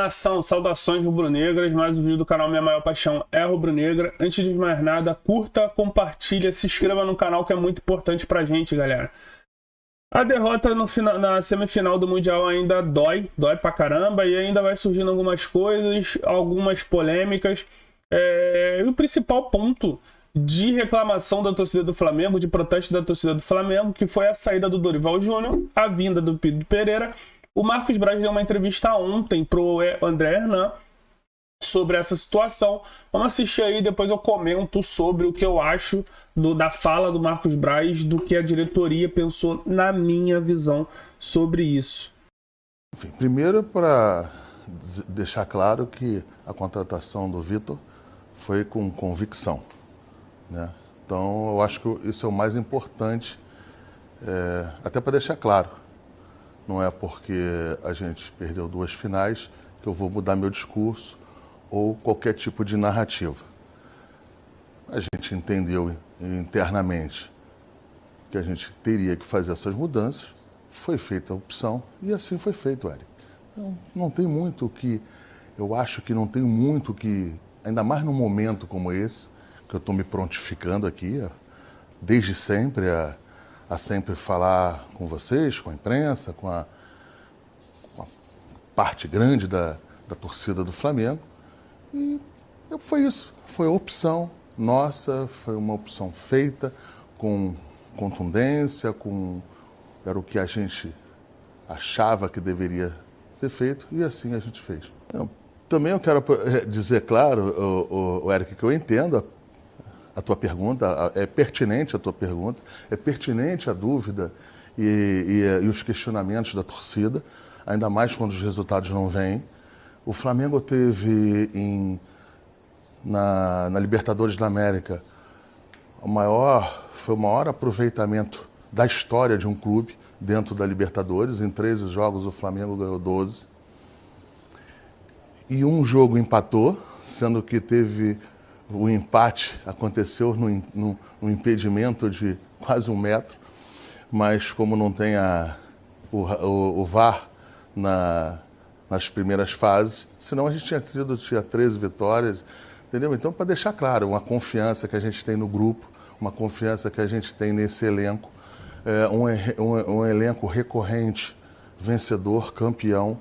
Nação, saudações rubro-negras, mais um vídeo do canal Minha Maior Paixão é Rubro-Negra. Antes de mais nada, curta, compartilha, se inscreva no canal que é muito importante pra gente, galera. A derrota na semifinal do Mundial ainda dói pra caramba e ainda vai surgindo algumas coisas, algumas polêmicas. O principal ponto de reclamação da torcida do Flamengo, de protesto da torcida do Flamengo, que foi a saída do Dorival Júnior, a vinda do Pedro Pereira. O Marcos Braz deu uma entrevista ontem pro André Hernan sobre essa situação. Vamos assistir aí, depois eu comento sobre o que eu acho da fala do Marcos Braz, do que a diretoria pensou, na minha visão, sobre isso. Enfim, primeiro, para deixar claro que a contratação do Vitor foi com convicção, né? Então, eu acho que isso é o mais importante, até para deixar claro. Não é porque a gente perdeu 2 finais que eu vou mudar meu discurso ou qualquer tipo de narrativa. A gente entendeu internamente que a gente teria que fazer essas mudanças, foi feita a opção e assim foi feito, Eric. Então, não tem muito o que, eu acho que não tem muito o que, ainda mais num momento como esse, que eu estou me prontificando aqui, desde sempre, a sempre falar com vocês, com a imprensa, com a parte grande da torcida do Flamengo. E foi isso, foi a opção nossa, foi uma opção feita com contundência, era o que a gente achava que deveria ser feito e assim a gente fez. Também eu quero dizer, claro, Eric, que eu entendo a tua pergunta, é pertinente a tua pergunta, é pertinente a dúvida e os questionamentos da torcida, ainda mais quando os resultados não vêm. O Flamengo teve na Libertadores da América foi o maior aproveitamento da história de um clube dentro da Libertadores. Em 13 jogos o Flamengo ganhou 12. E um jogo empatou, sendo que o empate aconteceu num impedimento de quase 1 metro, mas como não tem o VAR nas primeiras fases, senão a gente tinha 13 vitórias, entendeu? Então, para deixar claro, uma confiança que a gente tem no grupo, uma confiança que a gente tem nesse elenco, um elenco recorrente, vencedor, campeão.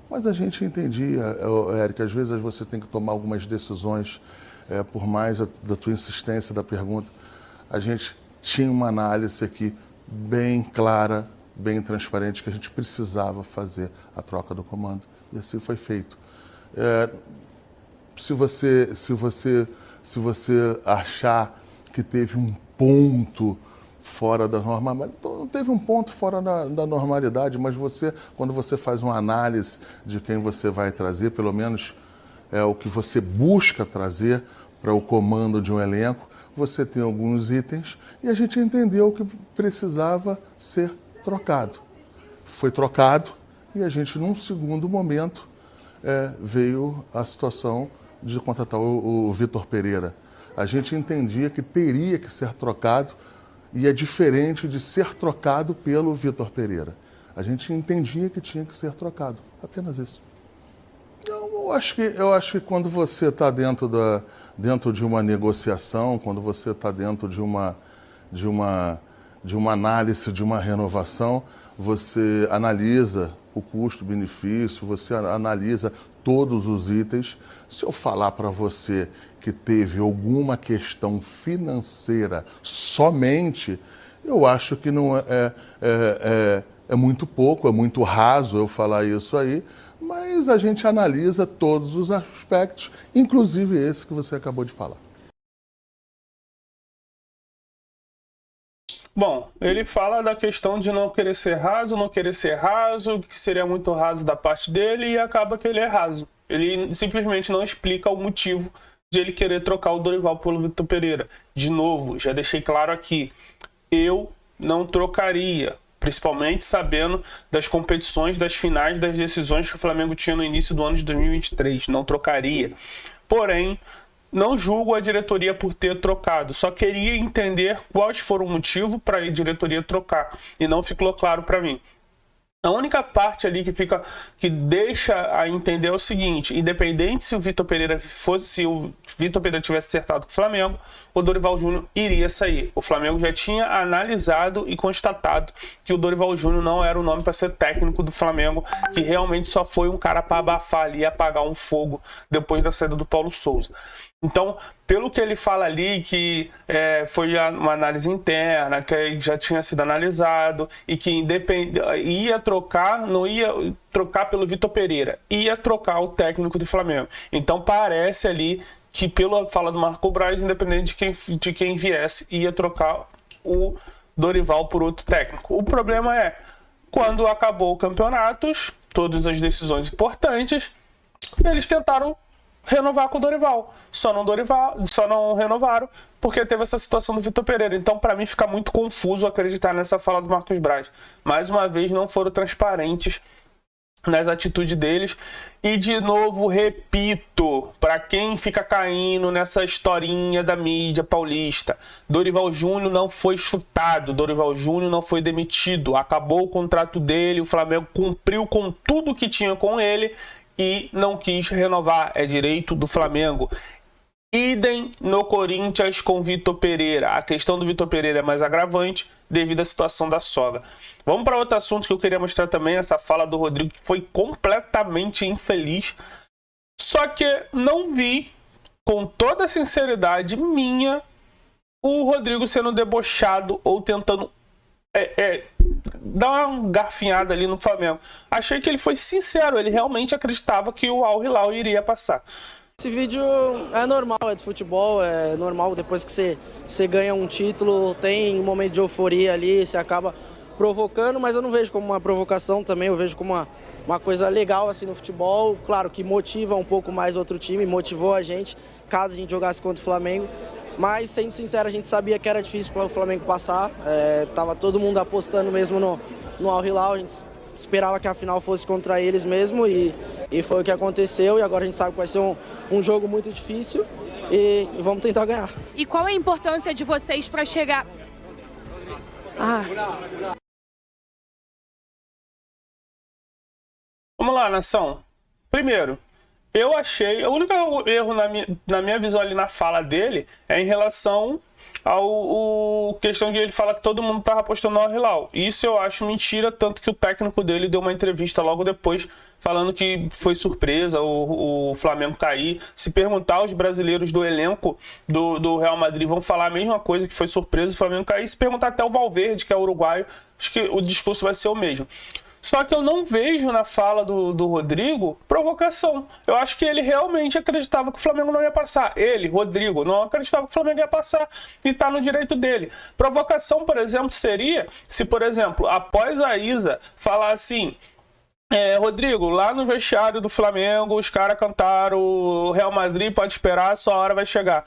Mas a gente entendia, Eric, às vezes você tem que tomar algumas decisões, por mais da tua insistência da pergunta. A gente tinha uma análise aqui bem clara, bem transparente, que a gente precisava fazer a troca do comando. E assim foi feito. Se você achar que teve um ponto fora da normalidade, não teve um ponto fora da normalidade, mas quando você faz uma análise de quem você vai trazer, pelo menos o que você busca trazer para o comando de um elenco, você tem alguns itens e a gente entendeu que precisava ser trocado. Foi trocado e a gente, num segundo momento, veio a situação de contratar o Vitor Pereira. A gente entendia que teria que ser trocado e é diferente de ser trocado pelo Vitor Pereira. A gente entendia que tinha que ser trocado. Apenas isso. Eu acho que quando você está dentro de uma negociação, quando você está dentro de uma análise, de uma renovação, você analisa o custo-benefício, você analisa todos os itens. Se eu falar para você que teve alguma questão financeira somente, eu acho que não é muito pouco, é muito raso eu falar isso aí, mas a gente analisa todos os aspectos, inclusive esse que você acabou de falar. Bom, ele fala da questão de não querer ser raso, que seria muito raso da parte dele, e acaba que ele é raso. Ele simplesmente não explica o motivo de ele querer trocar o Dorival pelo Vitor Pereira. De novo, já deixei claro aqui, eu não trocaria, principalmente sabendo das competições, das finais, das decisões que o Flamengo tinha no início do ano de 2023. Não trocaria. Porém, não julgo a diretoria por ter trocado. Só queria entender quais foram o motivo para a diretoria trocar. E não ficou claro para mim. A única parte ali que deixa a entender é o seguinte: independente se o Vitor Pereira tivesse acertado com o Flamengo, o Dorival Júnior iria sair. O Flamengo já tinha analisado e constatado que o Dorival Júnior não era o nome para ser técnico do Flamengo, que realmente só foi um cara para abafar ali e apagar um fogo depois da saída do Paulo Souza. Então, pelo que ele fala ali, que foi uma análise interna, que já tinha sido analisado e que ia trocar, não ia trocar pelo Vitor Pereira, ia trocar o técnico do Flamengo. Então, parece ali que, pela fala do Marco Braz, independente de quem viesse, ia trocar o Dorival por outro técnico. O problema é, quando acabou o campeonato, todas as decisões importantes, eles tentaram renovar com o Dorival. Só não renovaram porque teve essa situação do Vitor Pereira. Então, para mim, fica muito confuso acreditar nessa fala do Marcos Braz. Mais uma vez, não foram transparentes nas atitudes deles. E, de novo, repito, para quem fica caindo nessa historinha da mídia paulista, Dorival Júnior não foi chutado, Dorival Júnior não foi demitido. Acabou o contrato dele, o Flamengo cumpriu com tudo que tinha com ele e não quis renovar, é direito do Flamengo. Idem no Corinthians com Vitor Pereira. A questão do Vitor Pereira é mais agravante devido à situação da sogra. Vamos para outro assunto que eu queria mostrar também, essa fala do Rodrigo, que foi completamente infeliz. Só que não vi, com toda a sinceridade minha, o Rodrigo sendo debochado ou tentando dar uma garfinhada ali no Flamengo. Achei que ele foi sincero, ele realmente acreditava que o Al Hilal iria passar. Esse vídeo é normal, é de futebol, é normal depois que você ganha um título, tem um momento de euforia ali, você acaba provocando, mas eu não vejo como uma provocação também, eu vejo como uma coisa legal assim no futebol, claro que motiva um pouco mais outro time, motivou a gente, caso a gente jogasse contra o Flamengo. Mas, sendo sincero, a gente sabia que era difícil para o Flamengo passar. Tava todo mundo apostando mesmo no Al Hilal. A gente esperava que a final fosse contra eles mesmo e foi o que aconteceu. E agora a gente sabe que vai ser um jogo muito difícil e vamos tentar ganhar. E qual é a importância de vocês para chegar? Vamos lá, nação. Primeiro, eu achei, o único erro na minha visão ali na fala dele é em relação ao questão de ele falar que todo mundo estava apostando no Al Hilal. Isso eu acho mentira, tanto que o técnico dele deu uma entrevista logo depois falando que foi surpresa o Flamengo cair. Se perguntar aos brasileiros do elenco do Real Madrid, vão falar a mesma coisa, que foi surpresa o Flamengo cair. Se perguntar até o Valverde, que é uruguaio, acho que o discurso vai ser o mesmo. Só que eu não vejo na fala do Rodrigo provocação. Eu acho que ele realmente acreditava que o Flamengo não ia passar. Ele, Rodrigo, não acreditava que o Flamengo ia passar e tá no direito dele. Provocação, por exemplo, seria se, por exemplo, após a Isa falar assim: Rodrigo, lá no vestiário do Flamengo, os caras cantaram o Real Madrid pode esperar, sua hora vai chegar.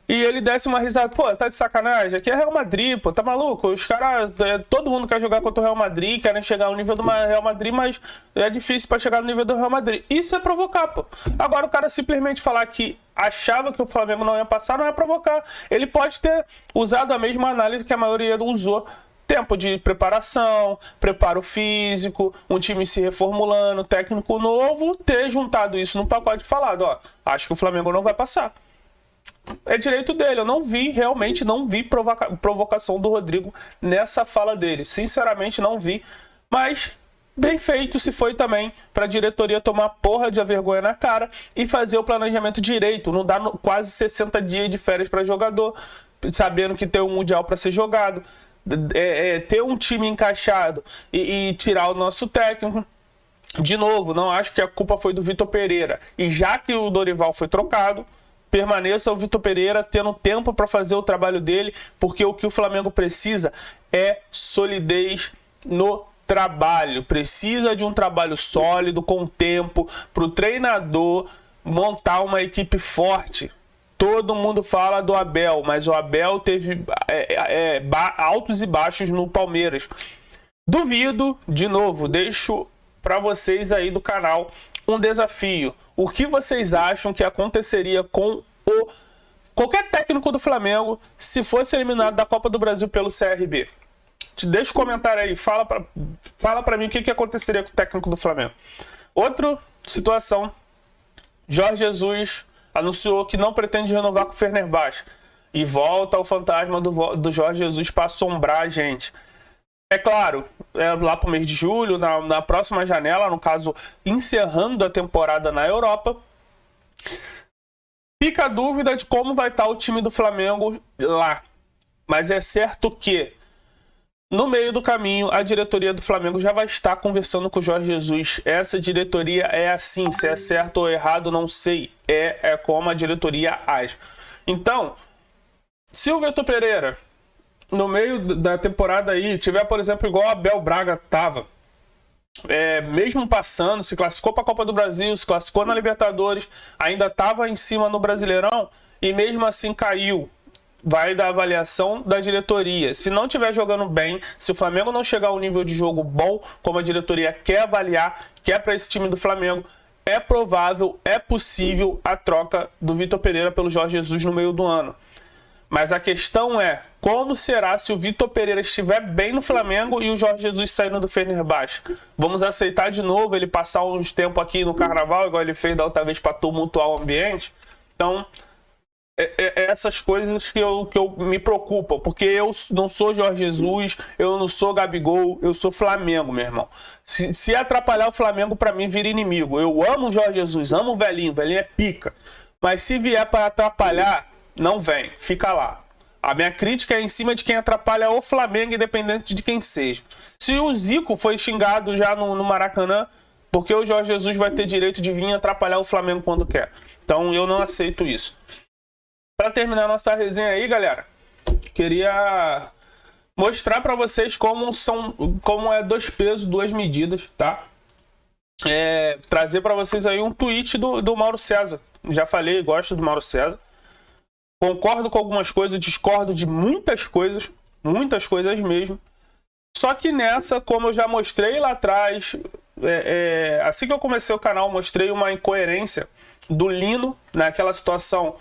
E ele desse uma risada, pô, tá de sacanagem? Aqui é Real Madrid, pô, tá maluco? Os caras, todo mundo quer jogar contra o Real Madrid, querem chegar ao nível do Real Madrid, mas é difícil pra chegar no nível do Real Madrid. Isso é provocar, pô. Agora o cara simplesmente falar que achava que o Flamengo não ia passar, não é provocar. Ele pode ter usado a mesma análise que a maioria usou. Tempo de preparação, preparo físico, um time se reformulando, técnico novo, ter juntado isso num pacote e falado, ó, acho que o Flamengo não vai passar. É direito dele, eu realmente não vi provocação do Rodrigo nessa fala dele. Sinceramente não vi, mas bem feito se foi também para a diretoria tomar porra de vergonha na cara e fazer o planejamento direito, não dar quase 60 dias de férias para jogador, sabendo que tem um Mundial para ser jogado, ter um time encaixado e tirar o nosso técnico. De novo, não acho que a culpa foi do Vitor Pereira, e já que o Dorival foi trocado, permaneça o Vitor Pereira tendo tempo para fazer o trabalho dele, porque o que o Flamengo precisa é solidez no trabalho. Precisa de um trabalho sólido, com tempo, para o treinador montar uma equipe forte. Todo mundo fala do Abel, mas o Abel teve altos e baixos no Palmeiras. Duvido, de novo, deixo para vocês aí do canal um desafio. O que vocês acham que aconteceria com qualquer técnico do Flamengo se fosse eliminado da Copa do Brasil pelo CRB? deixa o comentário aí, fala pra mim o que aconteceria com o técnico do Flamengo. Outra situação, Jorge Jesus anunciou que não pretende renovar com o Fenerbahçe. E volta o fantasma do Jorge Jesus para assombrar a gente. É claro, lá para o mês de julho, na próxima janela, no caso, encerrando a temporada na Europa, fica a dúvida de como vai estar o time do Flamengo lá. Mas é certo que, no meio do caminho, a diretoria do Flamengo já vai estar conversando com o Jorge Jesus. Essa diretoria é assim, se é certo ou errado, não sei. É como a diretoria age. Então, se o Vitor Pereira, no meio da temporada aí, tiver, por exemplo, igual a Abel Braga tava, mesmo passando, se classificou para a Copa do Brasil, se classificou na Libertadores, ainda estava em cima no Brasileirão e mesmo assim caiu, vai da avaliação da diretoria. Se não estiver jogando bem, se o Flamengo não chegar a um nível de jogo bom, como a diretoria quer avaliar, quer para esse time do Flamengo, é provável, é possível a troca do Vitor Pereira pelo Jorge Jesus no meio do ano. Mas a questão é, como será se o Vitor Pereira estiver bem no Flamengo e o Jorge Jesus saindo do Fenerbahçe? Vamos aceitar de novo ele passar uns tempo aqui no Carnaval, igual ele fez da outra vez para tumultuar o ambiente? Então, essas coisas que eu me preocupam, porque eu não sou Jorge Jesus, eu não sou Gabigol, eu sou Flamengo, meu irmão. Se atrapalhar o Flamengo, para mim, vira inimigo. Eu amo o Jorge Jesus, amo o velhinho é pica. Mas se vier para atrapalhar, não vem, fica lá. A minha crítica é em cima de quem atrapalha o Flamengo, independente de quem seja. Se o Zico foi xingado já no Maracanã, porque o Jorge Jesus vai ter direito de vir atrapalhar o Flamengo quando quer. Então eu não aceito isso. Para terminar nossa resenha aí, galera, queria mostrar para vocês como é 2 pesos, 2 medidas, tá? Trazer para vocês aí um tweet do Mauro César. Já falei, gosto do Mauro César. Concordo com algumas coisas, discordo de muitas coisas mesmo. Só que nessa, como eu já mostrei lá atrás, assim que eu comecei o canal, mostrei uma incoerência do Lino naquela situação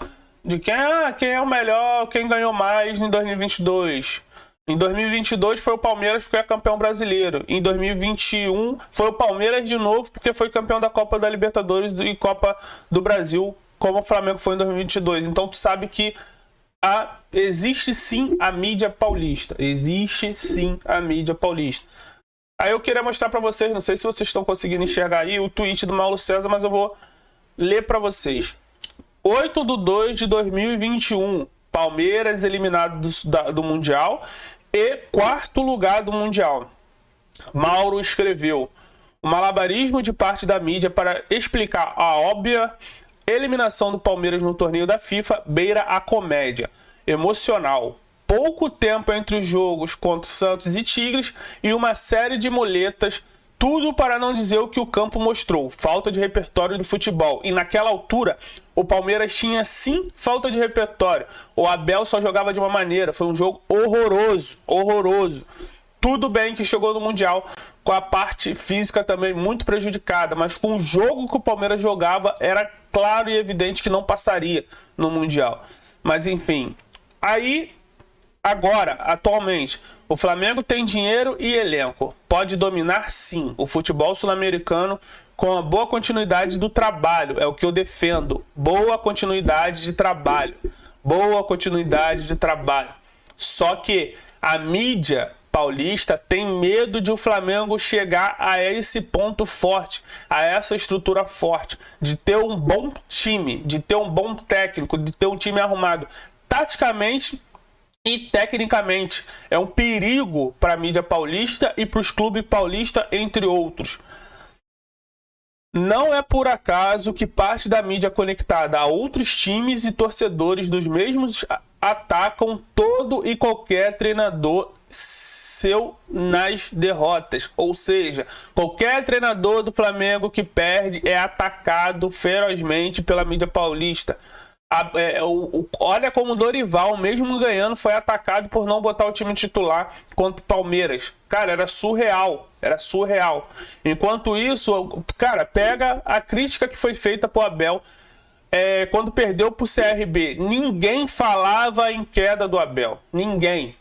de quem é o melhor, quem ganhou mais em 2022. Em 2022 foi o Palmeiras porque é campeão brasileiro. Em 2021 foi o Palmeiras de novo porque foi campeão da Copa da Libertadores e Copa do Brasil, como o Flamengo foi em 2022. Então tu sabe que existe sim a mídia paulista. Existe sim a mídia paulista. Aí eu queria mostrar para vocês, não sei se vocês estão conseguindo enxergar aí o tweet do Mauro César, mas eu vou ler para vocês. 8/2/2021, Palmeiras eliminado do Mundial e 4º lugar do Mundial. Mauro escreveu: o malabarismo de parte da mídia para explicar a óbvia eliminação do Palmeiras no torneio da FIFA beira a comédia. Emocional. Pouco tempo entre os jogos contra Santos e Tigres e uma série de muletas, tudo para não dizer o que o campo mostrou. Falta de repertório do futebol. E naquela altura, o Palmeiras tinha sim falta de repertório. O Abel só jogava de uma maneira. Foi um jogo horroroso. Horroroso. Tudo bem que chegou no Mundial com a parte física também muito prejudicada, mas com o jogo que o Palmeiras jogava, era claro e evidente que não passaria no Mundial. Mas enfim, aí, agora, atualmente, o Flamengo tem dinheiro e elenco. Pode dominar sim o futebol sul-americano com a boa continuidade do trabalho. É o que eu defendo. Boa continuidade de trabalho. Boa continuidade de trabalho. Só que a mídia paulista tem medo de o Flamengo chegar a esse ponto forte, a essa estrutura forte, de ter um bom time, de ter um bom técnico, de ter um time arrumado taticamente e tecnicamente. É um perigo para a mídia paulista e para os clubes paulistas, entre outros. Não é por acaso que parte da mídia conectada a outros times e torcedores dos mesmos atacam todo e qualquer treinador seu nas derrotas. Ou seja, qualquer treinador do Flamengo que perde é atacado ferozmente pela mídia paulista. Olha como o Dorival, mesmo ganhando, foi atacado por não botar o time titular contra o Palmeiras. Cara, era surreal. Era surreal. Enquanto isso, cara, pega a crítica que foi feita pro Abel. quando perdeu pro CRB, ninguém falava em queda do Abel. Ninguém.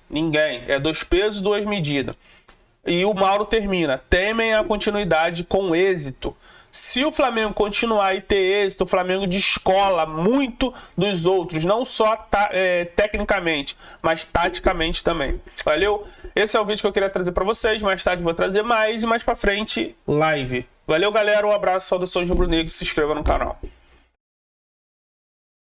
É 2 pesos, 2 medidas. E o Mauro termina. Temem a continuidade com êxito. Se o Flamengo continuar e ter êxito, o Flamengo descola muito dos outros, não só tecnicamente, mas taticamente também. Valeu? Esse é o vídeo que eu queria trazer para vocês. Mais tarde vou trazer mais e mais para frente, live. Valeu, galera. Um abraço, saudações rubro-negro. Se inscreva no canal.